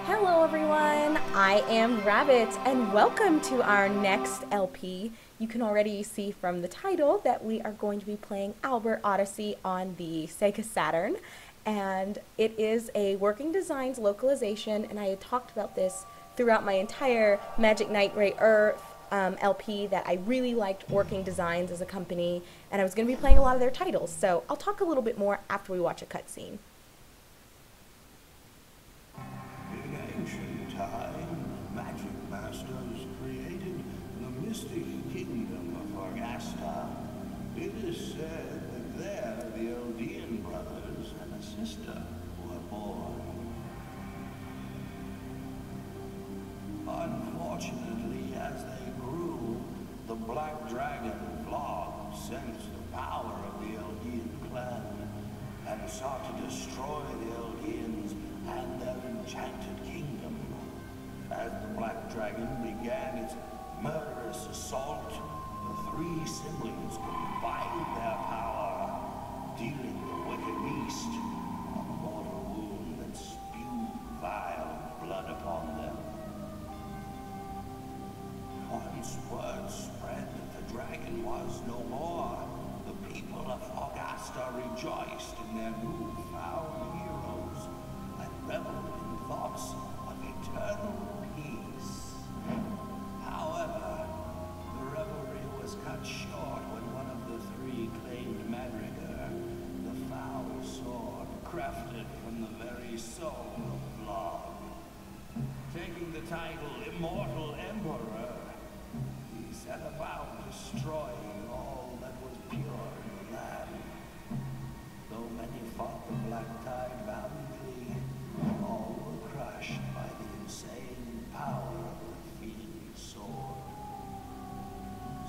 Hello everyone, I am Rabbit and welcome to our next LP. You can already see from the title that we are going to be playing Albert Odyssey on the Sega Saturn, and it is a working designs localization, and I had talked about this throughout my entire Magic Knight Ray Earth LP that I really liked working designs as a company, and I was going to be playing a lot of their titles, so I'll talk a little bit more after we watch a cutscene. In ancient times, magic masters created the mystic kingdom of Orgasta. It is said that there the Eldean brothers and a sister were born. Unfortunately, as they grew, the black dragon Vlog sensed the power of the Eldean clan and sought to destroy the Eldeans and their enchanted kingdom. As the Black Dragon began its murderous assault, the three siblings combined their power, dealing the wicked beast a mortal wound that spewed vile blood upon them. Once word spread that the dragon was no more, the people of Augusta rejoiced in their newfound heroes and reveled in thoughts of eternal peace. However, the revelry was cut short when one of the three claimed Madrigal, the foul sword crafted from the very soul of Vlog. Taking the title Immortal Emperor, he set about destroying all that was pure in the land. Though many fought the Black Tide valiantly, all were crushed by the insane power of the fiend's sword.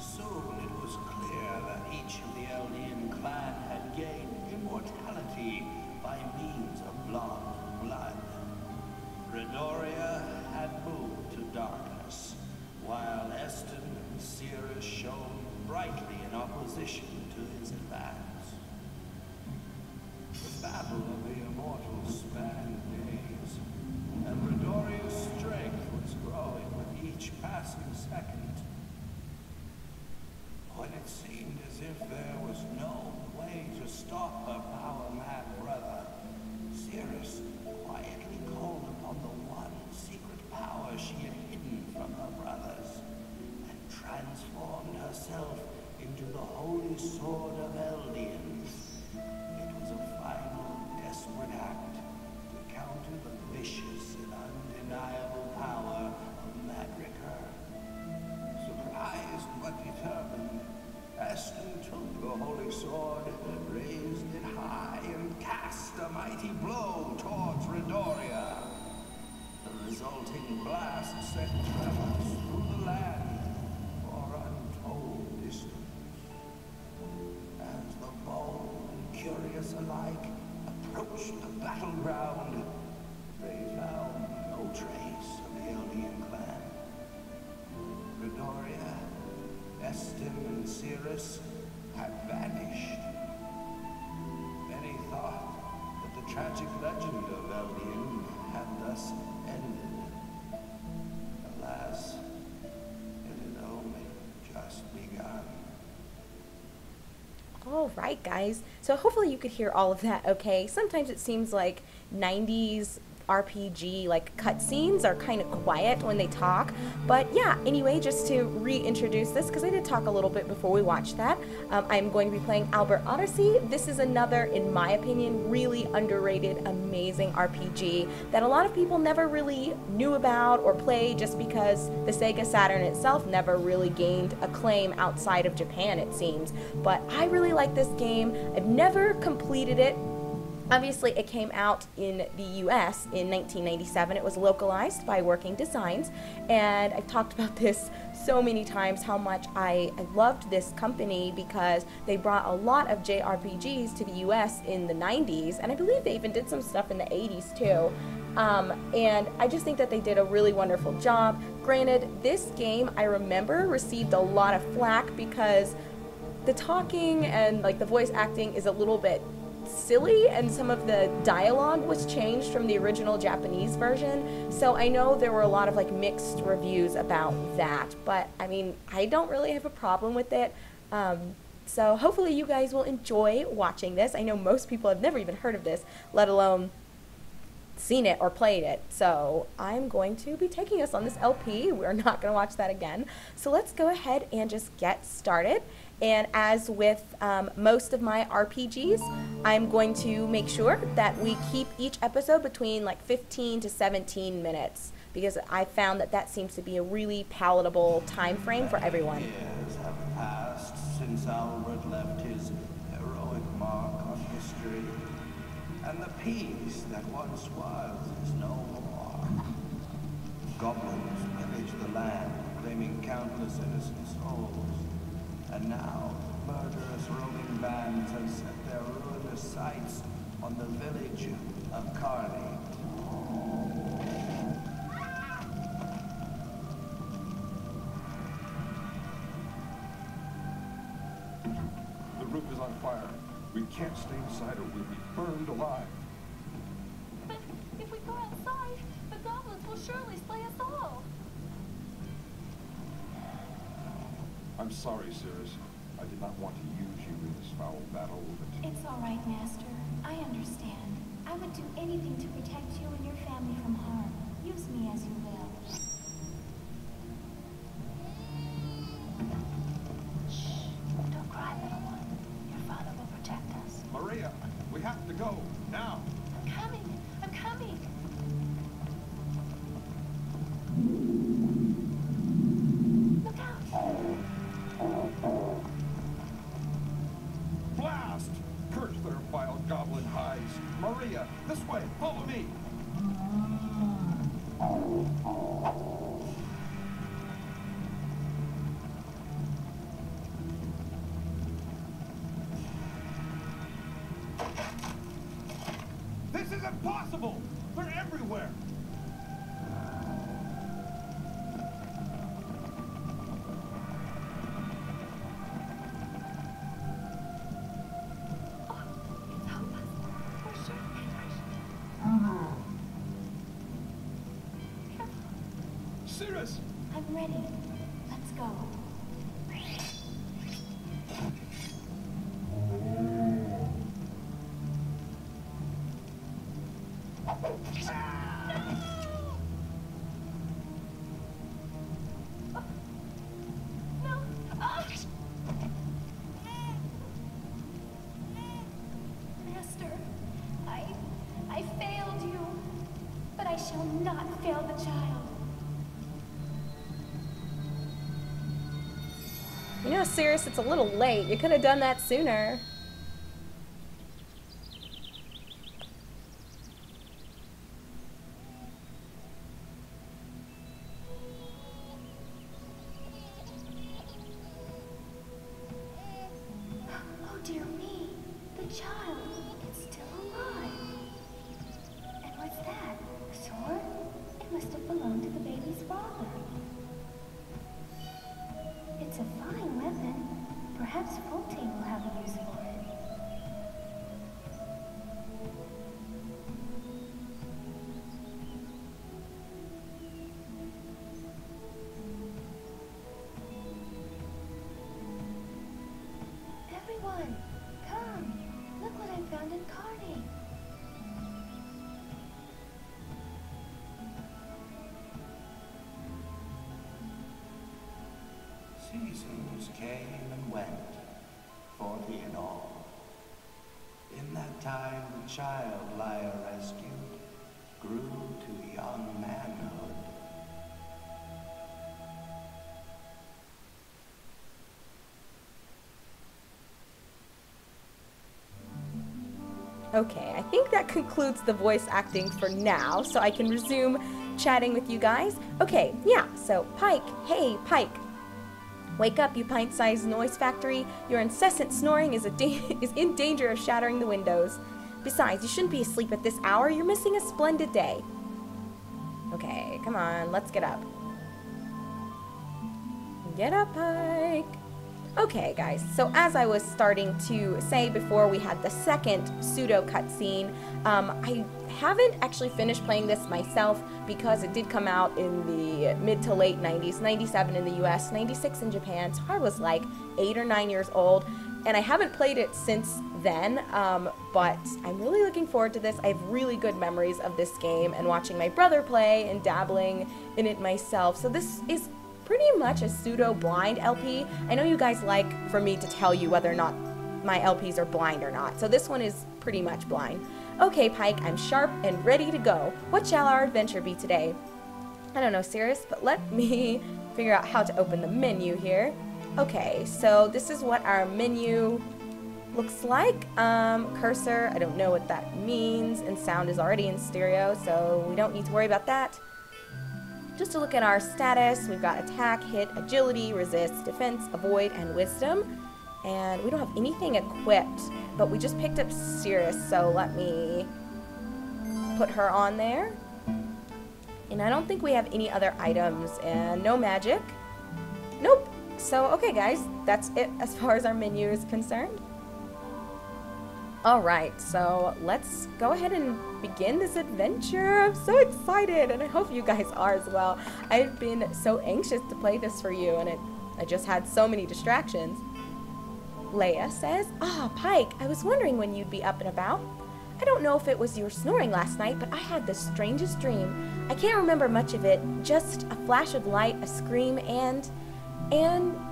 Soon it was clear that each of the Eldean clan had gained immortality by means of Vlog's blood. Redoria had moved to darkness, while Eston and Cirrus shone brightly in opposition to his advance. The battle of the Immortals spanned days, and Redoria's strength was growing with each passing second. When it seemed as if there was no way to stop her power-mad brother, Cirrus quietly called upon the one secret power she had hidden from her brothers, and transformed herself into the holy sword of Eldean. It was a final, desperate act to counter the vicious and undeniable power of Madrigal. Surprised but determined, Eston took the holy sword, raised it high, and cast a mighty blow towards Redoria. The resulting blast sent tremors through the land for untold distance. As the bold and curious alike approached the battleground, they found no trace of the Eldean clan. Redoria, Eston, and Cirrus had vanished. Many thought that the tragic legend of Eldean had thus ended. Alas, it had only just begun. Alright guys, so hopefully you could hear all of that okay. Sometimes it seems like 90s RPG like cutscenes are kind of quiet when they talk, but yeah, anyway, just to reintroduce this, because I did talk a little bit before we watched that, I'm going to be playing Albert Odyssey. This is another, in my opinion, really underrated, amazing RPG that a lot of people never really knew about or played just because the Sega Saturn itself never really gained acclaim outside of Japan, it seems. But I really like this game. I've never completed it. Obviously, it came out in the US in 1997. It was localized by Working Designs, and I've talked about this so many times how much I loved this company because they brought a lot of JRPGs to the US in the 90s, and I believe they even did some stuff in the 80s too. And I just think that they did a really wonderful job. Granted, this game, I remember, received a lot of flack because the talking and like the voice acting is a little bit silly, and some of the dialogue was changed from the original Japanese version. So I know there were a lot of like mixed reviews about that, but I mean, I don't really have a problem with it. So hopefully you guys will enjoy watching this. I know most people have never even heard of this, let alone seen it or played it. So I'm going to be taking us on this LP. We're not going to watch that again. So let's go ahead and just get started. And as with most of my RPGs, I'm going to make sure that we keep each episode between like 15 to 17 minutes, because I found that that seems to be a really palatable time frame for everyone. Years have passed since Albert left his heroic mark on history, and the peace that once was is no more. Goblins pillage the land, claiming countless innocent souls. And now, murderous roaming bands have set their ruinous sights on the village of Carney. The roof is on fire. We can't stay inside or we'll be burned alive. But if we go outside, the goblins will surely slay us all. I'm sorry, Cirrus. I did not want to use you in this foul battle, but... It's all right, Master. I understand. I would do anything to protect you and your family from harm. Use me as you will. Shh. Don't cry, little one. Your father will protect us. Maria, we have to go, now! I'm coming. I'm coming. Look out. Blast! Purge their vile goblin hides. Maria, this way, follow me! This is impossible! They're everywhere! Cirrus! I'm ready. Let's go. No! Master, I failed you, but I shall not fail the child. You know, Cirrus, it's a little late. You could have done that sooner. Oh dear me, the child, it's still alive. And what's that? A sword? It must have belonged to the baby's father. It's a fine weapon. Perhaps Fulte will have a use for it. Everyone, come. Look what I found in Carney. Seasons came and went, 40 in all. In that time, the child Lyra rescued grew to young manhood. Okay, I think that concludes the voice acting for now, so I can resume chatting with you guys. Okay, yeah, so Pike, hey, Pike. Wake up, you pint-sized noise factory. Your incessant snoring is in danger of shattering the windows. Besides, you shouldn't be asleep at this hour. You're missing a splendid day. Okay, come on, let's get up. Get up, Pike. Okay, guys, so as I was starting to say before we had the second pseudo cutscene, I haven't actually finished playing this myself because it did come out in the mid to late 90s, 97 in the US, 96 in Japan, so I was like 8 or 9 years old, and I haven't played it since then, but I'm really looking forward to this. I have really good memories of this game and watching my brother play and dabbling in it myself, so this is pretty much a pseudo-blind LP. I know you guys like for me to tell you whether or not my LPs are blind or not, so this one is pretty much blind. Okay, Pike, I'm sharp and ready to go. What shall our adventure be today? I don't know, Cirrus, but let me figure out how to open the menu here. Okay, so this is what our menu looks like. Cursor, I don't know what that means, and sound is already in stereo, so we don't need to worry about that. Just to look at our status, we've got attack, hit, agility, resist, defense, avoid, and wisdom. And we don't have anything equipped, but we just picked up Cirrus, so let me put her on there. And I don't think we have any other items, and no magic. Nope. So, okay guys, that's it as far as our menu is concerned. Alright, so let's go ahead and begin this adventure. I'm so excited, and I hope you guys are as well. I've been so anxious to play this for you, and I just had so many distractions. Leia says, Pike, I was wondering when you'd be up and about. I don't know if it was you were snoring last night, but I had the strangest dream. I can't remember much of it, just a flash of light, a scream, and,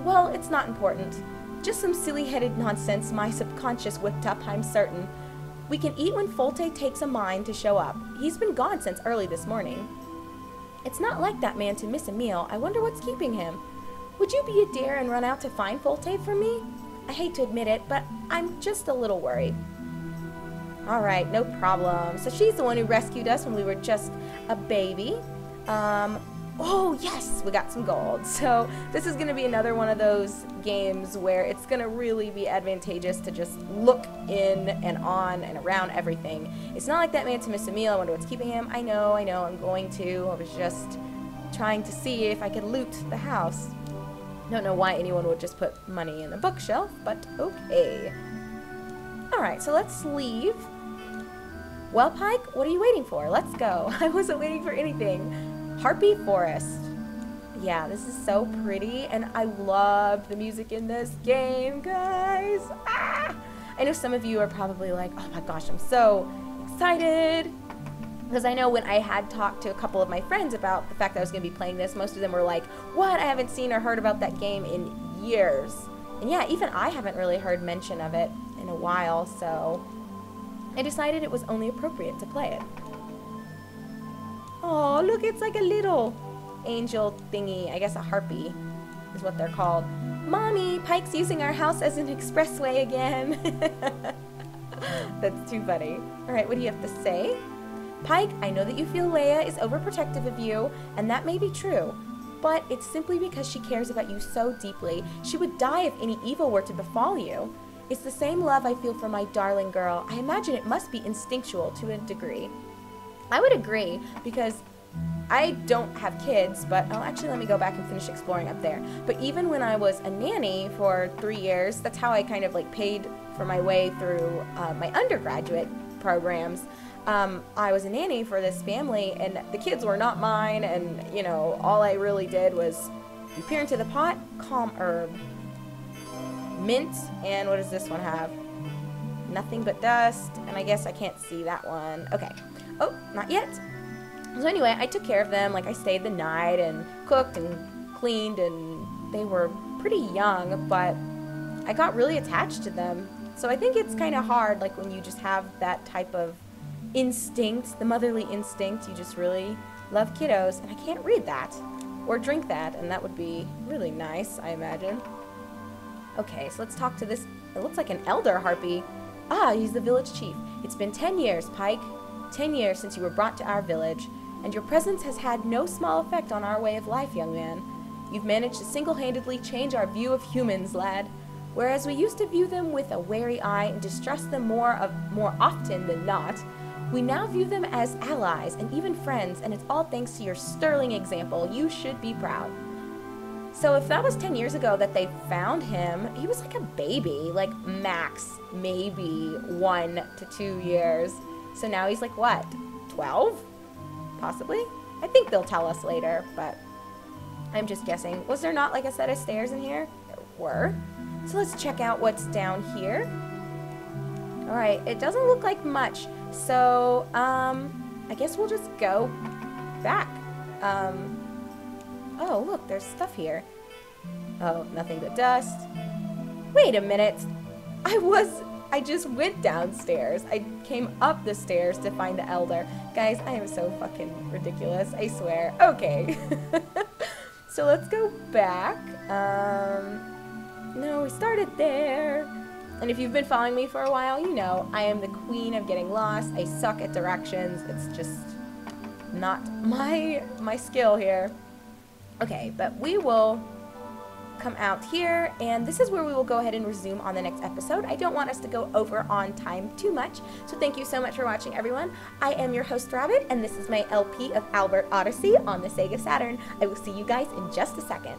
well, it's not important. Just some silly-headed nonsense my subconscious whipped up, I'm certain. We can eat when Folte takes a mind to show up. He's been gone since early this morning. It's not like that man to miss a meal. I wonder what's keeping him. Would you be a dare and run out to find Folte for me? I hate to admit it, but I'm just a little worried. Alright, no problem. So she's the one who rescued us when we were just a baby. Oh yes, we got some gold. So this is going to be another one of those games where it's going to really be advantageous to just look in and on and around everything. It's not like that man to miss a meal. I wonder what's keeping him. I know, I'm going to. I was just trying to see if I could loot the house. Don't know why anyone would just put money in a bookshelf, but okay. Alright, so let's leave. Well, Pike, what are you waiting for? Let's go. I wasn't waiting for anything. Harpy Forest. Yeah, this is so pretty, and I love the music in this game, guys. Ah! I know some of you are probably like, oh my gosh, I'm so excited. Because I know when I had talked to a couple of my friends about the fact that I was going to be playing this, most of them were like, what? I haven't seen or heard about that game in years. And yeah, even I haven't really heard mention of it in a while, so I decided it was only appropriate to play it. Oh, look, it's like a little angel thingy. I guess a harpy is what they're called. Mommy, Pike's using our house as an expressway again. That's too funny. All right, what do you have to say? Pike, I know that you feel Leia is overprotective of you, and that may be true, but it's simply because she cares about you so deeply. She would die if any evil were to befall you. It's the same love I feel for my darling girl. I imagine it must be instinctual to a degree. I would agree, because I don't have kids, but actually let me go back and finish exploring up there. But even when I was a nanny for 3 years, that's how I kind of like paid for my way through my undergraduate programs. I was a nanny for this family, and the kids were not mine, and you know, all I really did was you peer into the pot, calm herb, mint, and what does this one have? Nothing but dust, and I guess I can't see that one. Okay. Oh, not yet. So anyway, I took care of them. Like, I stayed the night and cooked and cleaned, and they were pretty young, but I got really attached to them. So I think it's kind of hard, like, when you just have that type of instinct, the motherly instinct, you just really love kiddos, and I can't read that or drink that, and that would be really nice, I imagine. Okay, so let's talk to this. It looks like an elder harpy. Ah, he's the village chief. It's been 10 years, Pike. 10 years since you were brought to our village, and your presence has had no small effect on our way of life, young man. You've managed to single-handedly change our view of humans, lad. Whereas we used to view them with a wary eye and distrust them more often than not, we now view them as allies and even friends, and it's all thanks to your sterling example. You should be proud. So if that was 10 years ago that they found him, he was like a baby, like max maybe 1 to 2 years. So now he's like what, 12? Possibly? I think they'll tell us later, but I'm just guessing. Was there not like a set of stairs in here? There were. So let's check out what's down here. Alright, it doesn't look like much. So, I guess we'll just go back. Oh, look, there's stuff here. Oh, nothing but dust. Wait a minute. I just went downstairs. I came up the stairs to find the Elder. Guys, I am so fucking ridiculous, I swear. Okay. So let's go back. No, we started there. And if you've been following me for a while, you know I am the queen of getting lost. I suck at directions. It's just not my skill here. Okay, but we will come out here, and this is where we will go ahead and resume on the next episode. I don't want us to go over on time too much, so thank you so much for watching, everyone. I am your host, Rabbit, and this is my LP of Albert Odyssey on the Sega Saturn. I will see you guys in just a second.